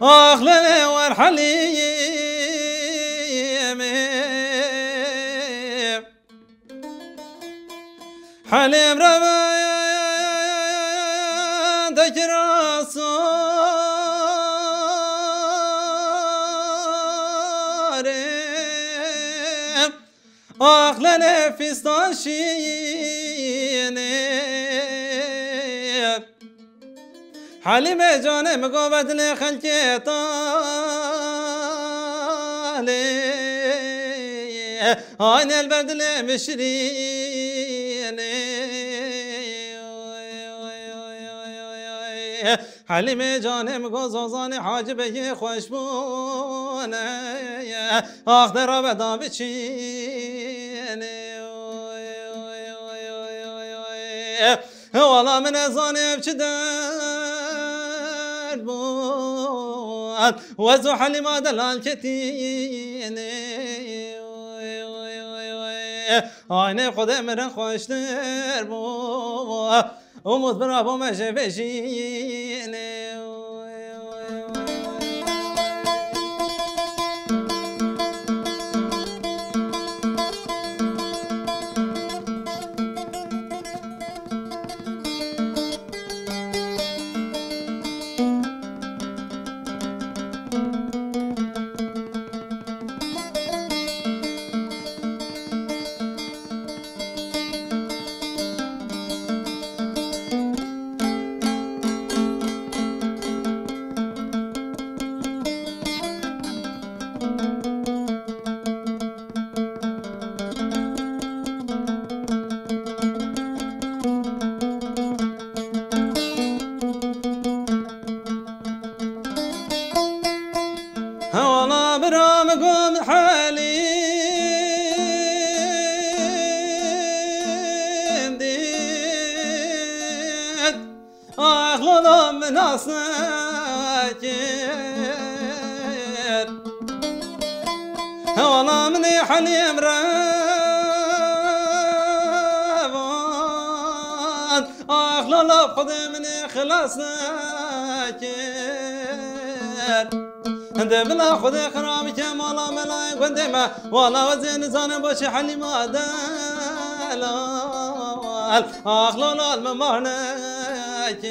أخلني ورحلي حليم ربا ذكر صارم أخلني في ستاشيني حليم جانم قوبت لي خلقي طالي هاين البرد لي مشريني حليم جانم قوزوزاني حاجبي خوشبوني اخدر بدا بچيني والله من زاني بچدر بود وزو حليم دلال كتيني آینه خود من خوشتر بود امود برا با مشه بشینه والله برامكم حالين ديت أخلص من أصناكر والله مني حليم رافض أخلص خذ مني خلاصناكر انت بلا خذ خرامك مالا ملايك وانت ما والله وزين زان بوش حلي ما دلال اخلال الممارنك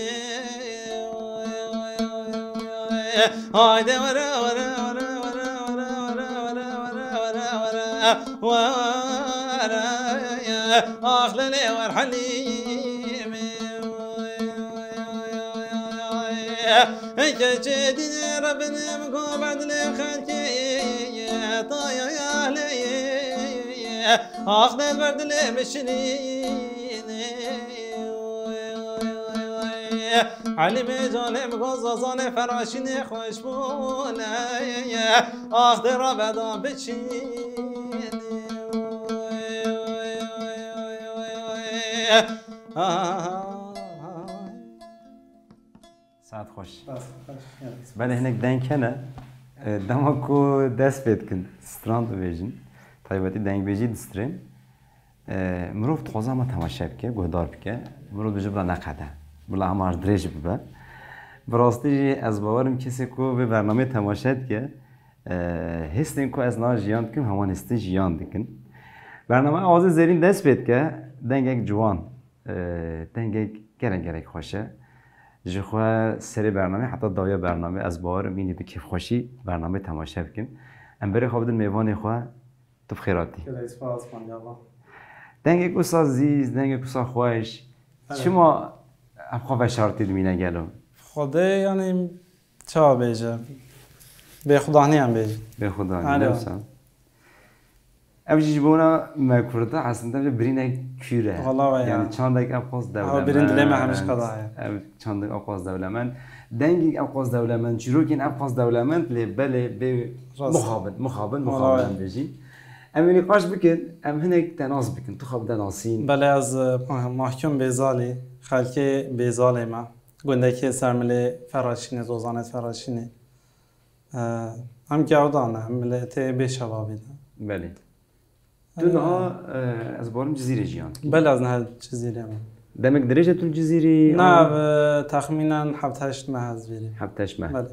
هايدي ورا ورا ورا ورا ورا ورا ورا ورا ورا اخلالي ورحلي كجدي ربنا مقابل لخلقي طايا يا لي اخذ البرد لي مشنيني علم جانم غزازان فراشني خوشبونه اخذ ربدا بچيني ساعت خوش بعد هناك دنگ کنه دماکو دست بید کن ستراند بیجن طیباتی دنگ بیجی دسترین مروف تخوزه ما تماشا بکه گهدار بکه مروف بجه بلا نقده بلا همه دریج ببه براستی از باورم کسی که به برنامه تماشا که هستین که از نا جیاند کن همان هستی جیاند کن برنامه آواز زیرین دست بید که دنگ یک جوان دنگ یک گرنگ خوشه جخوا سری برنامه حتی دایا برنامه از باور مینی به کیف خوشی برنامه تماشا بکن ام بری خواب دل میوان خوا تو بخیراتی دنگ کوسا زیز دنگ کوسا خوش شما ام خواه شرطی دمینه گلو خدا یعنی چه بیجه به خدا نیم بیجه به خدا نیم اب جیبونا مکورده اصلا برینه کیره یعنی چندک ابخاز دولمن برین دلم همش قضایه چندک ابخاز دولمن دنگی ابخاز دولمن چیروکین ابخاز دولمن بله به مخابن بجی امینی قاش بکن ام هنگ تناس بکن تو خواب دناسین بله از محکم بیزالی خلکی بیزالی ما گنده که سرمله فراشینه زوزانت فراشینه هم گودانه هم ملت بشوابیده بله دونها از بارم جزیره جیان بله از نه جزیره ما دمک درجه تو الجزیره نه تخمینا 7-8 ماه از بیریم 7-8 ماه بله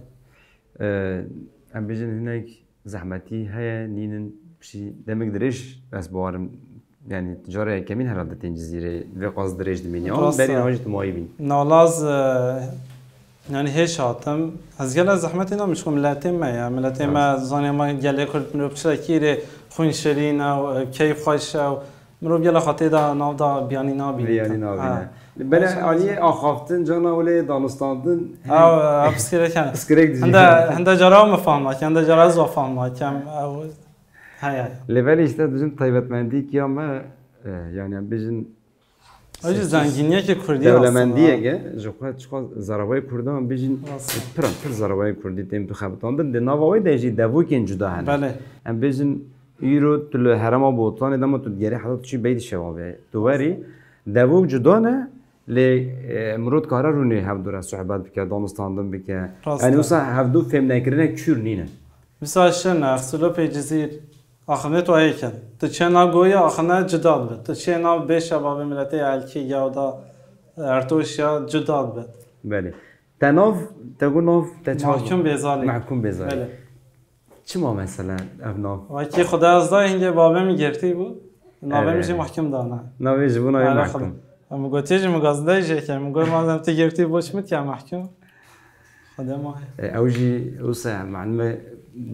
ام بيجن هناك زحمتي هيا نينن بشي دمك دريش بس بوارم يعني تجارة كمين هردتين جزيرة في قصد دريش دمينيا برين هاجت موايبين نالاز يعني هيش هاتم از گل زحمتی نمیشه ملتیم ما ملتیم ما زانی ما گله کرد منو بچه کیره خون شرین و کیف خوش و منو گله خاطر دا ناو دا بیانی نابی بیانی نابی بله علی آخافتن جانا ولی دانستاندن او بسکره کن هنده جرا مفهمه که هنده جرا از وفهمه کم هیا لیولی işte bizim taybetmendi ki ama yani bizim Acı zenginliğe ki Kurdi devlemendiye ki jokha çıkan zarabay Kurdan bizim pır zarabay Kurdi tem tu xabtandı de navavay da ji devuken juda hane. Bale. Em bizim Euro tul herama botan edama tu geri halat çi beydi şevabe. Tuvari devuk juda ne le murad kara runi havdura sohbet bike danistandan bike. Yani usa havdu femnekirine kür nine. Mesela şen aksulu pecizir آخرت و ایکن تو چه نگویی آخرت جدال بد تو چه ناو به شباب ملتی الکی یا دا ارتوش یا جدال بد بله تناف تقول ناف محکوم بیزالی محکوم بیزالی بله چی ما مثلا ابناف وکی خدا از دا اینگه بابه میگرتی بود ناوه میشه محکوم دانه ناوه جبون های محکوم اما گوتی جی مگازده جه که مگوی مازم تی گرتی بوش مت که محکوم خدا ما اوجی اوسع معلومه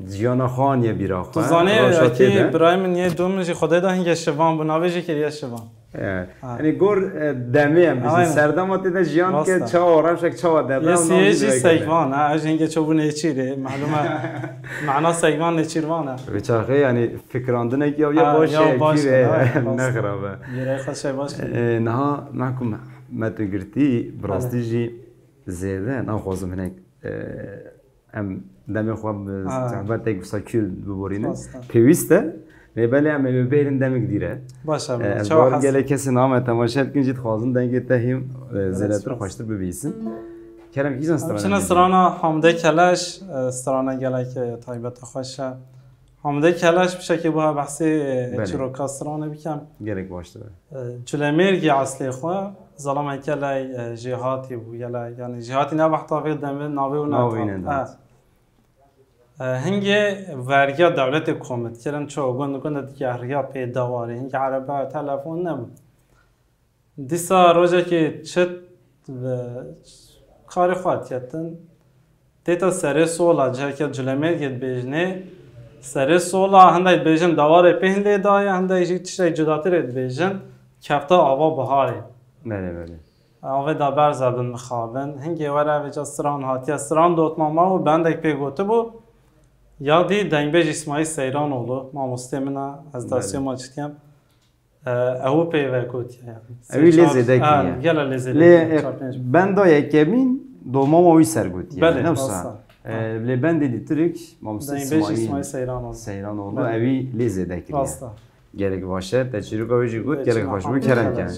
زیانا خان یا بیراخ تو زانه اکی برای من یه دومشی خدای دا هنگه شوان بناویجی که یه شوان یعنی گور دمی هم بیشتر سردماتی دا جیان که چا آرام شک چا دبه یه سیجی سیگوان اج هنگه چوبو نیچیره معلومه معنا سیگوان نیچیروانه بچاخه یعنی فکراندنه که یا باشه نخرابه یه خواهد باشه نه معکم متو گرتی براستی جی زیده نخوازم هنک ام دمی خواب صحبت یک ساکیل ببرینه پیوسته میبله ام میبرین دمی دیره باشه بار گله کسی نام تماشا کن جد خوازن دنگه تهیم زیادتر خوشتر ببیسن کرم کیزن استرانه چون استرانه حامده کلاش استرانه گله که تایبت خوشه حامده کلاش بشه که با بحثی چروکا استرانه بکم گلک باشتره جلمرگی اصلی خواه ظلمه کلی جهاتی بو یعنی جهاتی نبحثا فی دمی ناوی و ناوی هنگه ورگیا دولت کومت کردن چه گند دیگریا پیداوری هنگه عربه تلفن نبود دیسا روزه که چه کاری خواهد کردن دیتا سری سولا جه که جلمیر گید بیجنه سری سولا هنده بیجن دواره پهنده دایه هنده تشتی جداتر بیجن کفتا آوا بهاره بله بله آوا دا برزدن مخابن هنگه وره وجا سران هاتی سران دوت ماما و بندک پیگوته بود یادی دنگبیج اسماعیل سیران اولو ما مستمنا از دستیو ما چتیم او پیوه کوتی اوی لیزه دکیه گله لیزه بندا یکمین دوما ماوی سرگوتی بله نفسا لی بند دیتریک ما دنگبیج اسماعیل سیران اولو اوی لیزه دکیه گلک باشه تجربه کویجی گود گلک باشه بو کرم کن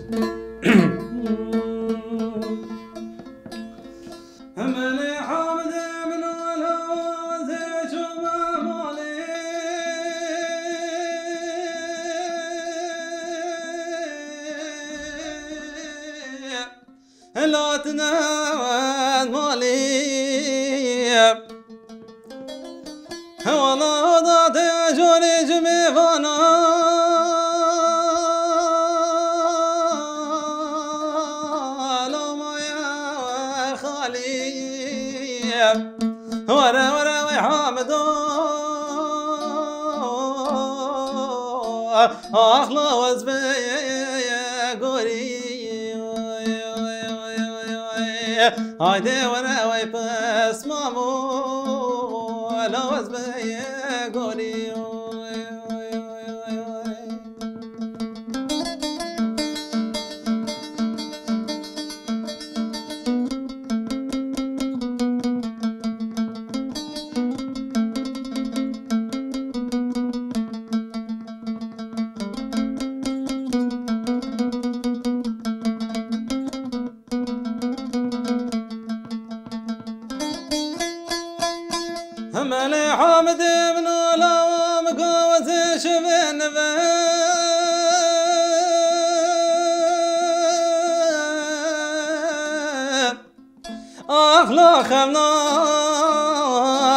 Haydi vara vay pas mamu lawaz be gori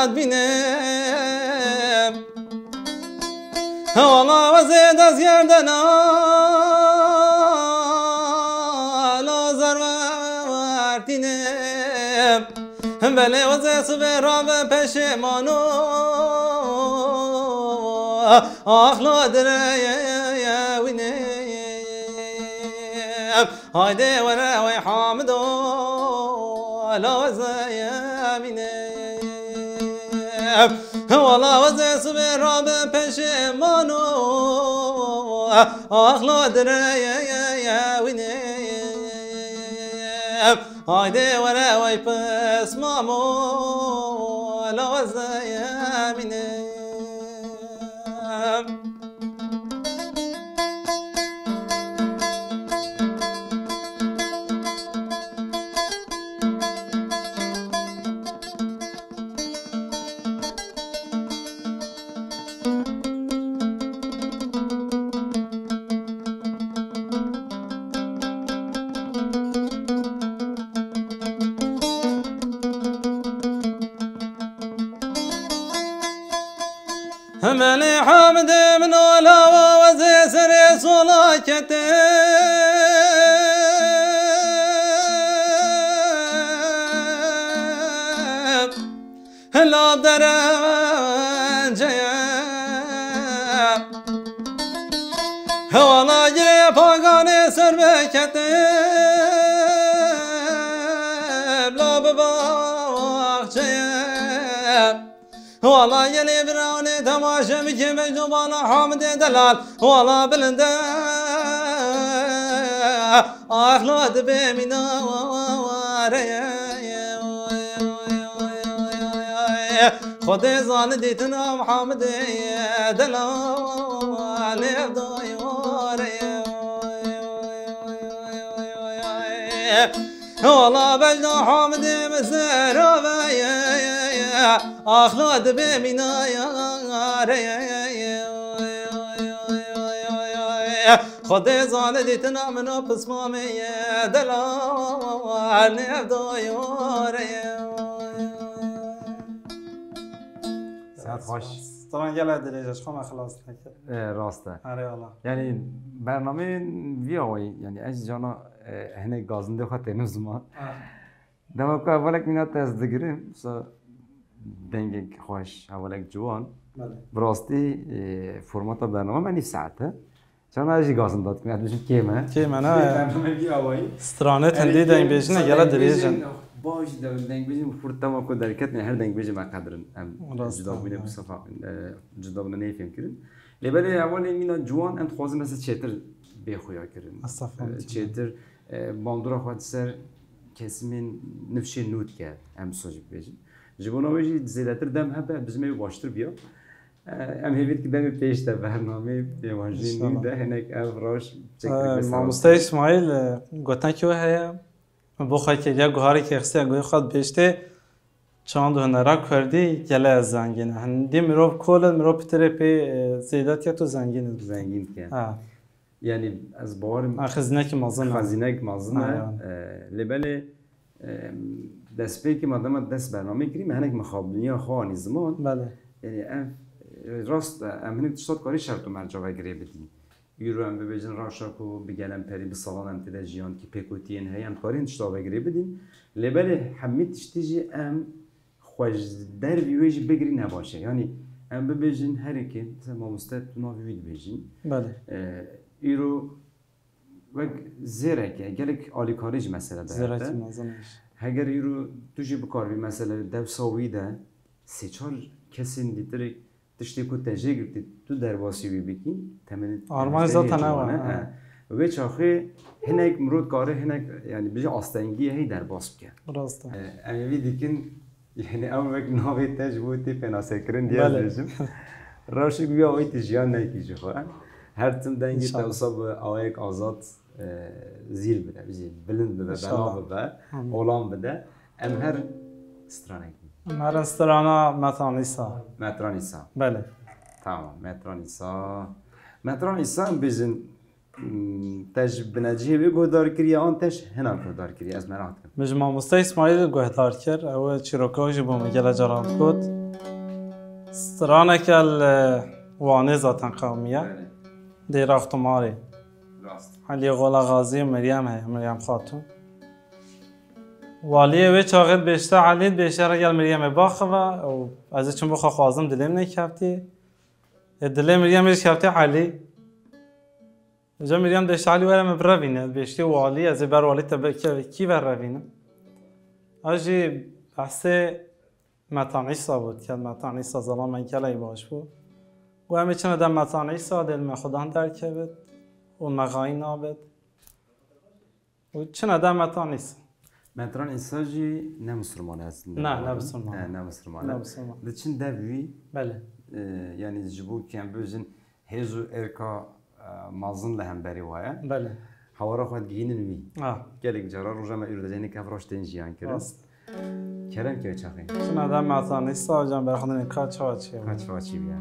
خلاد بینم والله وزید از گردنا لازر وردینم بله وزید صبح را به پشمانو اخلاد وینم هایده وره وی حامدو لازر یمینم والله وزید صبح را به پشمانو اخلاد وینم هایده وره وی پس مامو لازر یمینم ملي حامد من ولا وزي سري صلاكته لا درجة والله جري فاقاني سربكته لا بباخشة والله يلي براوني تماشى بكي مجنوب على حامد دلال والله بلنده اخلاد بمنا خدي زان ديتنا محمد دلال يبداي والله بجنا حامد مسيرة اخلاد بمنا خدي زان ديتنا منو بسمامي دلال يبداي ساعت خوش طبعا يلا درجة خما خلاص نكر راسته آره والله يعني برنامه ویاوی يعني از جانا هنه گازنده خواهد تینو زمان دما که اولک مینات از دگریم سا دنگه خوش اولک جوان براستی فرمات برنامه منی ساعته چون اجی گازنده داد کنید بشیم کیمه نه برنامه ویاوی استرانه تندی دنگ بیشنه یلا درجة باش دنگ بیشیم خورد تما کو درکت نه هر دنگ بیشیم اقدرن جدا بینه بصفا جدا بینه نیفهم کردن لباله اولی مینا جوان انت خوازم مثل چتر بخویا کردن چتر باندورا خود سر کسیمین نفشه نود کرد ام سوژیک بیشیم جبونا بیشی زیادتر دم هب بزمی باشتر بیا ام هیوید که دم پیش تا برنامه دیوانجی نیده هنگ افراش ماموسته اسماعیل گفتن که هیا بخوای که یک گوهری که خسته گوی خود بیشته چند هنرا کردی گله از زنگینه هندی میروب کل میروب پتره پی زیادت یا تو زنگینه زنگین که یعنی از بار خزینه که مازنه لبله دست پی که مادام دست برنامه کریم هنگ مخابنی خوانی زمان بله یعنی راست هنگ تشتاد کاری شرط و مرجع وگره بدیم یورو هم ببینن راشاکو بگلم پری به سالان هم تدجیان که پیکوتین هی هم کارین تشتا بگیری بدین لبله همه تشتیجی ام خوش در ویویج بگیری نباشه یعنی ام ببینن هر کی مثلا ما مستعد ناوید ببینن بله یورو وق زیره که گلک عالی کاریج مثلا داره زیرتی مازنش اگر یورو توجی بکاری مثلا دو سویده سه چهار کسین دیتری تشتی کو تجربه گرفتی تو در واسی ببینی تمنیت آرمان زات نه و چاخه هنگ مرود کاره هنگ یعنی بیش آستانگی هی در باس بکن راسته امیدی دیکن یعنی اون وقت نهایی تجربه پناسه کردن دیار بچم راشی بیا وقت جیان نکیجی خو هر تم دنگی توصب آیک آزاد زیل بده زیل بلند بده بنا بده اولام بده ام هر استرانگی هر استرانا مترانیسا مترانیسا بله تمام مترانیسا بیزن تاج بنجیه بی گودار کری آن تاج هنام گودار کری از مراد کن مجمع مستای اسماعیل گودار کرد او چیروکاوی با میگل جرام کد سترانك الواني ذاتن قومية دير اختماري علي غولا غازي ومريم هي مريم خاتون والي وی چاقد بیشتر علید بیشتر اگر مریم باخوا و از چون بخوا خوازم دلم نکفتی دلم مریم ریش کفتی علی جا مریم داشت علی ورم بروینه بیشتر والی از بر والی تبکه کی بر روینه آجی بحث متانیسا بود که متانیسا زمان من کلای باش بود و همه چند دم متانیسا دل من خدا درکه بود و مغایی نابد و چند دم متانیسا متران انساجی نه مسلمانه هست نه مسلمان نه مسلمانه لچین دوی بله yani ji bo kembêjin hêz û êrka mezin li hemberî waye بله hawara xwe gihînin wî ah gelek cara roja me ûrdejenê kev roj tên jiyan kirin kerem ke çaxî شنو هذا معطاني الصاجان بياخذني كاتشواتشي kaç façî biya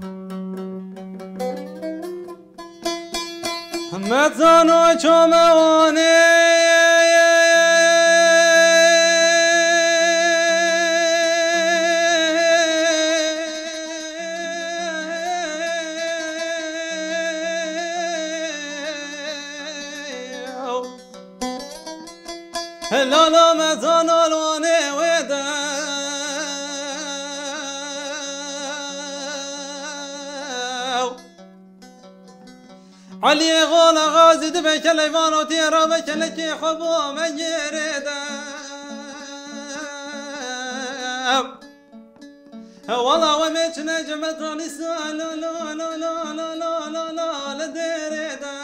متانو چوموني لا لا متانو لوني ودا علي غولا غازي دبك ليفان وتيرا بك لكي خبو مجردا والله ومش نجمة نساء لا لا لا لا لا لا لا لا لديردا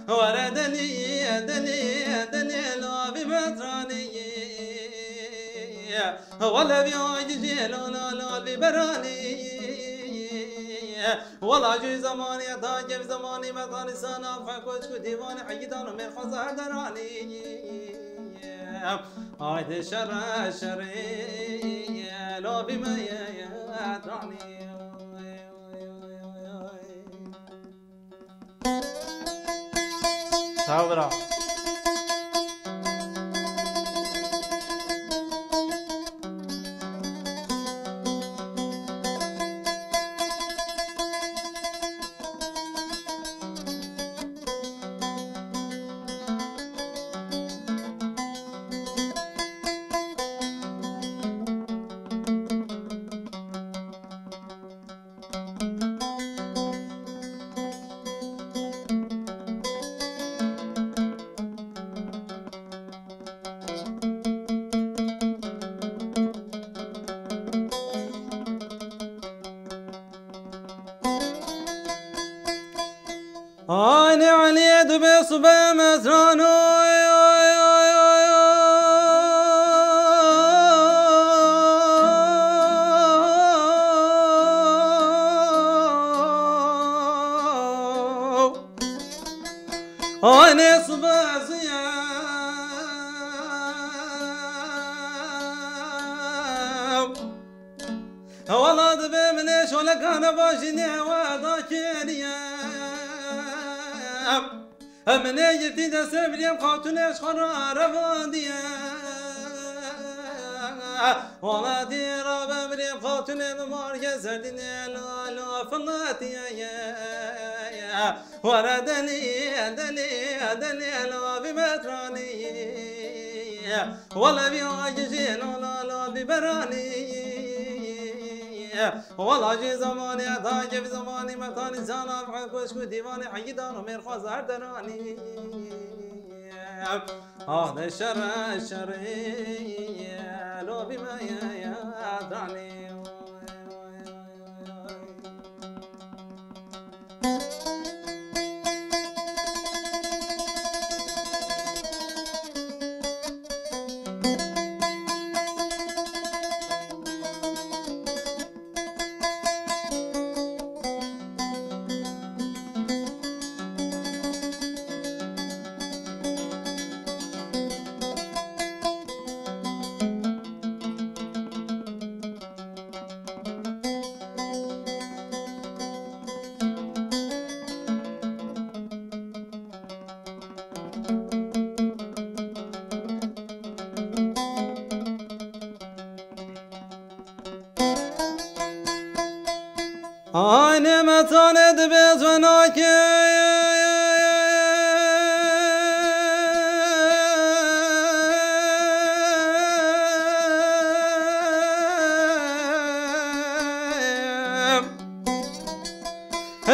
وردني دني دني لا بمتراني ولا بيعجي لا لا لا ببراني والله جوی زمانی تا جب زمانی مکانی سانا فکوش کو دیوان حیدان و مرخوزه درانی آید شر شری لابی میادرانی تاورا أنا علي دبي صبا مزرانو أنا صبا زيام والله دبي منيش ولا كان باشني وذاكريا من يجتي دسر مريم خاتونش خرا روانديا ولا ديرا مريم خاتون مار يزردين لا لا فلاتيا وردني دني دني لا بمتراني ولا بيعجزي لا لا ببراني والله جي زماني عطاك زماني مكاني زانا بحكوش كو ديواني حيدان ومرخوز عردراني هذا الشر الشري لو بما يدعني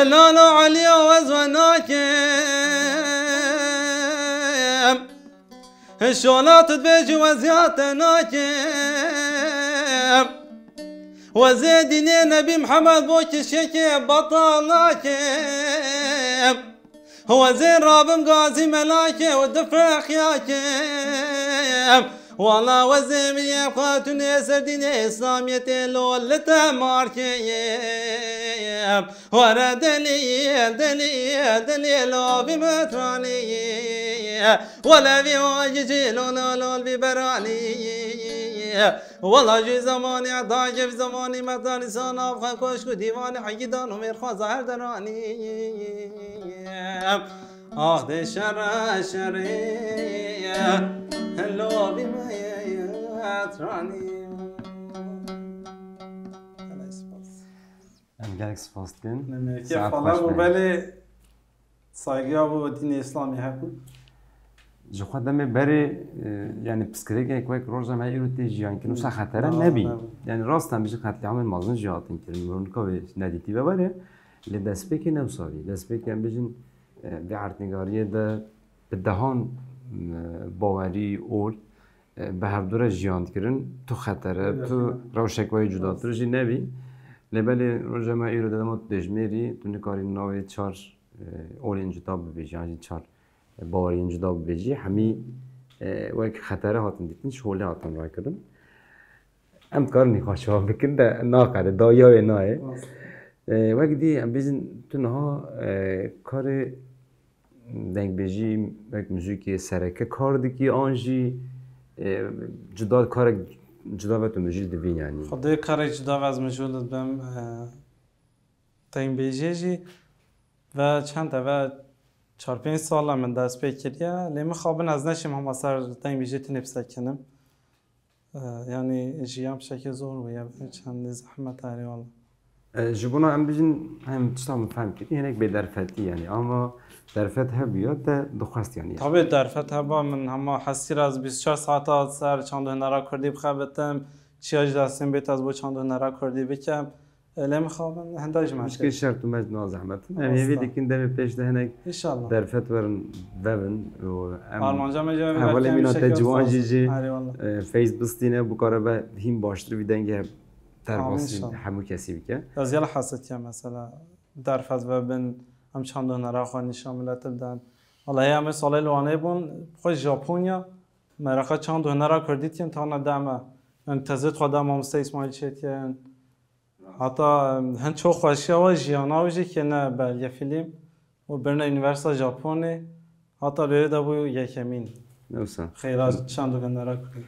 لالا علي وزوناكم الشولات تبيجي وزياتناكم وزيدني نبي محمد بوك الشيكي بطلناكم هو زين رابم غازي ملاكي ودفع خياكم والله وزي من يبقاتني سرديني إسلاميتي لولتا ماركيم ورا دليل دليل دليل بمتراني ولا في واجي لول ببراني والله جي زماني عطاك في زماني مداني سانا بخان كشكو ديواني حقيدان وميرخوا ظاهر دراني دي شر شري هلو بما يتراني ام gelek spas dikin. كيف والله وبالي saygıya bu din İslami hep. Ji xwe demê berê yani psikolojik wek roja me îro tê jiyan kirin wisa xetera nebî. Yani rastan bijî qetlîamên mezin jî hatin kirin. Mironika wê nedîtî ve were lê destpêkê ne wisa bî. Destpêkê em bijîn vê ertnêgariyê de bi dehan bawerî ol bi hevdûre jiyan dikirin. Tu xetere, tu rewşek wê cudatir jî nebî. Lê belê roja me îro de dema tu dêjmêrî tu nikarî navê çar olên cuda bibêjî yan jî çar باورین جدا ببیجی همی وقت خطره هاتن دیدن شغله هاتن رای کردن ام کار نخواهش بکن ده ناقره دایا و ناه وقت دی ام بیزن تو نها کار دنگ بیجی وقت موزیکی سرکه کار دیگی آنجی جدا کار جدا و تو موزیل دوین یعنی خدا کار جدا و از موزیل بم دنگ بیجی و چند و 4-5 سال من دست پی کردیم. لیمه خوابن از نشیم هم اثر دنگ بیجتی نفسه کنم. یعنی جیام شکل زور و یا چند زحمت هری والا. جبونا ام بیجن هم تشتام فهم کردی هنگ به درفتی یعنی اما درفت هبیات دخواست یعنی. طبعا درفت هبا من هم حسی از 24 ساعت سر چند هنرا کردی بخوابتم چیاج دستم بیت از با چند هنرا کردی بکم. لم خوابن هنداج معك مشكل شرط وما زحمت يعني هذي كن دم بيش ده هناك ان شاء الله درفت ورن بابن و المانجا ما جاب ولا من تجوان جي فيس بستينا بكره هم باشتر بيدنجه درواس همو کسی بکه از یلا حسیت مثلا درفت و بن هم چند هنر خوانی شاملت بدن والله هم سال لوانه بون خوش ژاپنیا مرخه چند هنر کردیتیم تا ندامه انتظار خودم مامسته اسماعیل چتیان حتی هن چو خوشی و جیانا وجی که نه بر یه فیلم و برنه یونیورسیته ژاپنی حتی لوی دبو یکمین نوسا خیلی چند دو گندرا کنیم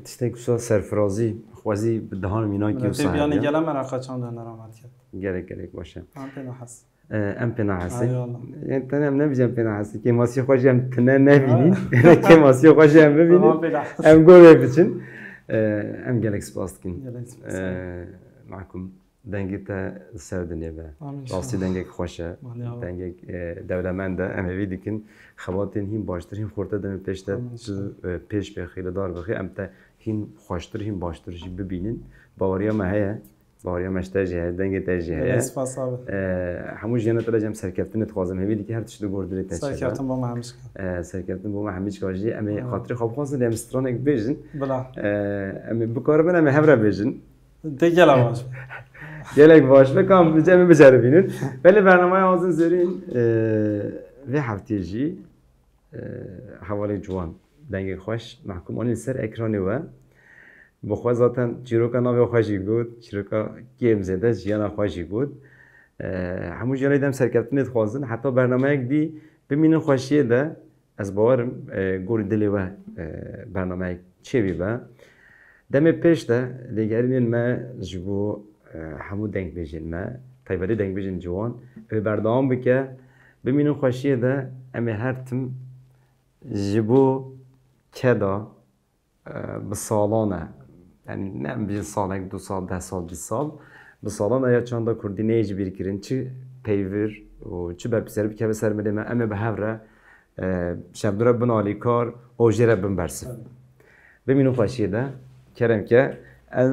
تشتاق شو سرفرازی خوازی به دهان مینای که وسایل بیانی گله مرا چند هنرا مات کرد گرک باشه ام پنا حس ام پنا حسی یعنی تنها هم نمی‌جم پنا حسی که ماسی خوشی هم تنها نبینی که ماسی خوشی هم ببینی ام گوه بچین ام گلک سپاس کن معكم دنگتا سردنیه به راستی دنگک خوشه دنگک دولمنده اما ویدی کن خواتین هم باشتر هم خورده دم پیشته پیش به خیلی دار بخی ام تا هم خوشتر هم باشتر جی ببینین باوریا مهیه باوریا مشتر جه دنگ تجه همون جنت را جم سرکفتن تخوازم هیدی که هر تشدو گردری تشد سرکفتن با مهمیش سرکفتن با مهمیش کاجی اما خاطر خواب خواست دیم استرانک بیشن بلا اما بکار بنا مهبر بیشن دیگه لواش گلک باش بکام جمع بجربینید ولی برنامه آزن زرین و هفته‌جی حوالی جوان دنگ خوش محکوم آنی سر اکرانی و بخواه ذاتن چیروکا ناوی خوشی بود چیروکا گیم زده جیانا خوشی بود همون جیانی دم سرکفتنید خوازن حتی برنامه یک دی ببینن خوشیه ده از باورم گوری دلی و برنامه چه بی با دم پیش ده دیگرین ما جبو همو دنگ بیجن ما تایبری دنگ بیجن جوان به بردام بکه ببینن خوشیه ده اما هر تم جبو کدا بسالانه yani ne bir sal, 2 sal, 10 sal, 20 sal bu salana ya çanda kurdi neyci birkirin çi peyvir o çi berpiser bir keve sermeleme ama be havra şevdura bin alikar o jere bin bersif beminu faşiye de kerem ke az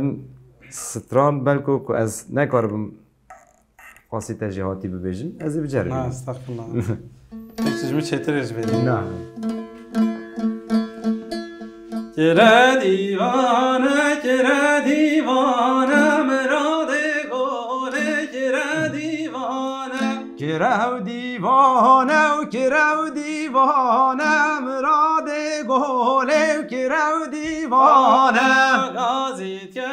stran belko ko az ne karbım خاصی تجهاتی ببیجن از بجربیم. نه استغفر الله. تکچشمی چطورش بدیم؟ نه. کرا دیوانه مراد گله کرا دیوانه مراد گله کرا دیوانه غازید که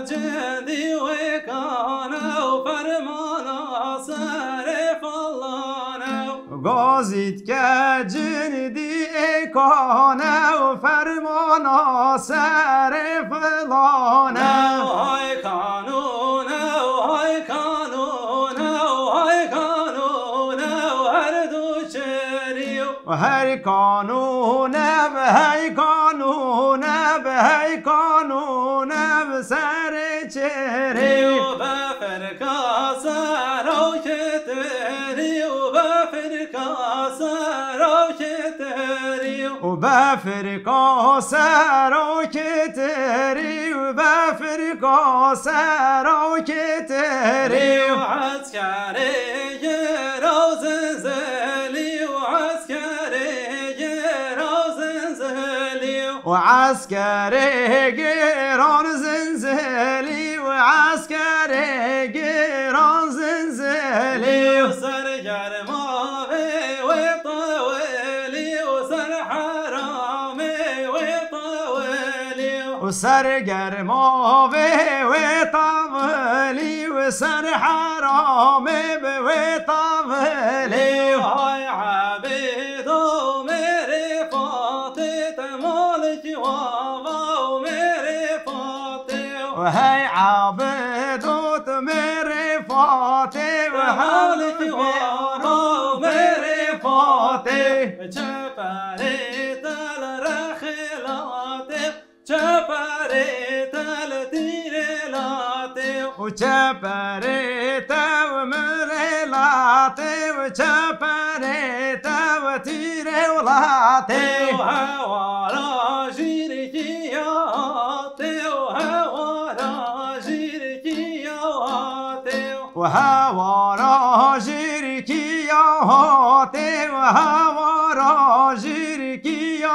جندی و کانه و فرمانا سر فلانه غازید که جندی کانه و فرمانا سر فلانه های کانونه های کانونه های کانونه هر دو چریو هر کانونه به هی کانونه به هی کانونه به سر چریو به فرکا سرو که تریو به فرکا سرو که تریو و به فرکا سرو که تریو به فرکا سرو که تریو عسکری گراز زلی و عسکری گراز زلی و عسکری گران زنزلی و عسکری گران زنزلی و سرگرما و طویلی و سر حرامی و طویلی و سرگرما و طویلی و سر حرامی و طویلی های عبید و میری فاتت مالک و میری فاتت و هی عبد و تمری فاتی و مالک و میری فاتی چپری تل رخلاتی چپری تل تیرلاتی و چپری تو ملیلاتی و چپری تو تیرلاتی و هوارا شیرکیاتی و هوارا شیرکیاتی و هوارا شیرکیاتی و هوارا شیرکیاتی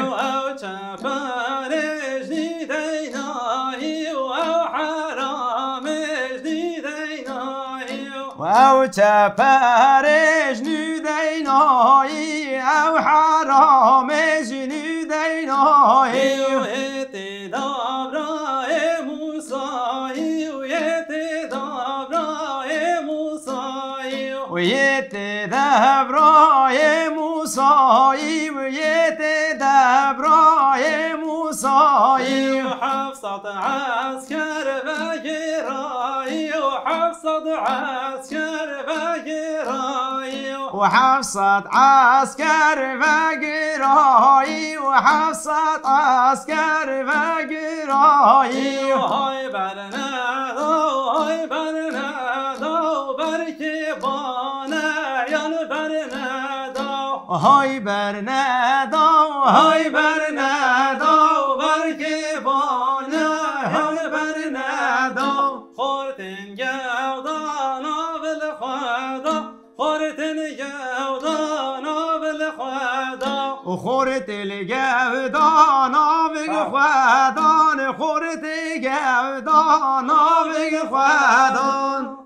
و چپرش دیدینایی و حرامش دیدینایی و چپرش نودینایی او حرامش نودینایی و اتدابرای موسایی و اتدابرای موسایی و یتدبرای موسایی و یتدبرای موسایی و حفصت عسکر و گرایی و حفصت عسکر و گرایی و حفصت عسکر و گرایی و حفصت عسکر و گرایی های برندا های برندا برکه بانه یان برندا های برندا های برندا برکه بانه یان برندا خورتن گودانا بالخدا خورتن گودانا بالخدا و خورت الگودانا بگ خودان خورت گودانا بگ خودان